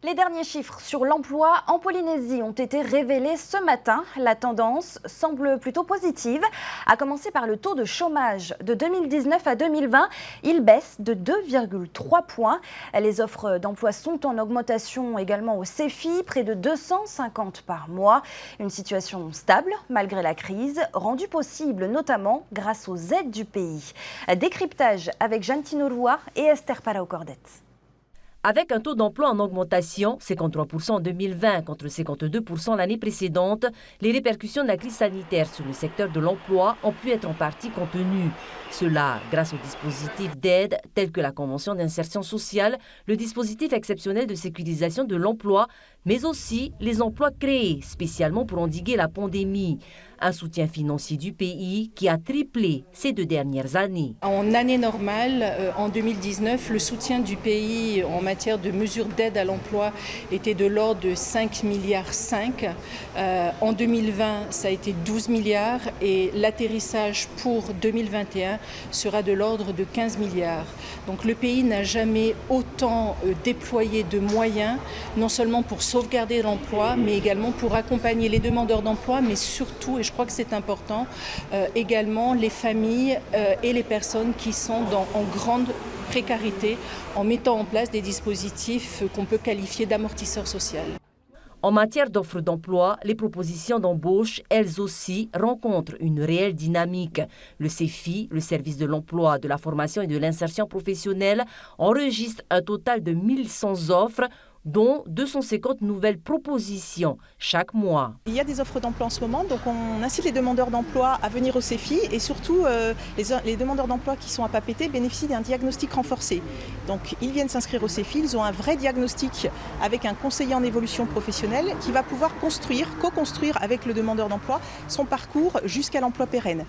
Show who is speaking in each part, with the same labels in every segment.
Speaker 1: Les derniers chiffres sur l'emploi en Polynésie ont été révélés ce matin. La tendance semble plutôt positive. À commencer par le taux de chômage. De 2019 à 2020, il baisse de 2,3 points. Les offres d'emploi sont en augmentation également au CEFI, près de 250 par mois. Une situation stable malgré la crise, rendue possible notamment grâce aux aides du pays. Décryptage avec Jeanne Tinoroua et Esther Parao-Cordet.
Speaker 2: Avec un taux d'emploi en augmentation, 53% en 2020 contre 52% l'année précédente, les répercussions de la crise sanitaire sur le secteur de l'emploi ont pu être en partie contenues. Cela grâce aux dispositifs d'aide tels que la Convention d'insertion sociale, le dispositif exceptionnel de sécurisation de l'emploi, mais aussi les emplois créés spécialement pour endiguer la pandémie. Un soutien financier du pays qui a triplé ces 2 dernières années.
Speaker 3: En année normale, en 2019, le soutien du pays en matière de mesures d'aide à l'emploi était de l'ordre de 5,5 milliards. En 2020, ça a été 12 milliards et l'atterrissage pour 2021 sera de l'ordre de 15 milliards. Donc le pays n'a jamais autant déployé de moyens, non seulement pour sauvegarder l'emploi, mais également pour accompagner les demandeurs d'emploi, mais surtout, et je crois que c'est important, également les familles et les personnes qui sont en grande précarité en mettant en place des dispositifs qu'on peut qualifier d'amortisseurs sociaux.
Speaker 2: En matière d'offres d'emploi, les propositions d'embauche, elles aussi, rencontrent une réelle dynamique. Le CEFI, le service de l'emploi, de la formation et de l'insertion professionnelle, enregistre un total de 1100 offres, dont 250 nouvelles propositions chaque mois.
Speaker 4: Il y a des offres d'emploi en ce moment, donc on incite les demandeurs d'emploi à venir au CEFI et surtout les demandeurs d'emploi qui sont à Papeete bénéficient d'un diagnostic renforcé. Donc ils viennent s'inscrire au CEFI, ils ont un vrai diagnostic avec un conseiller en évolution professionnelle qui va pouvoir co-construire avec le demandeur d'emploi son parcours jusqu'à l'emploi pérenne.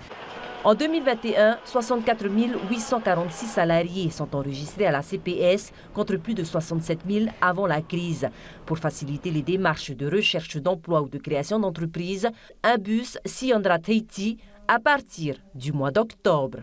Speaker 2: En 2021, 64 846 salariés sont enregistrés à la CPS contre plus de 67 000 avant la crise. Pour faciliter les démarches de recherche d'emploi ou de création d'entreprise, un bus s'y rendra à Tahiti à partir du mois d'octobre.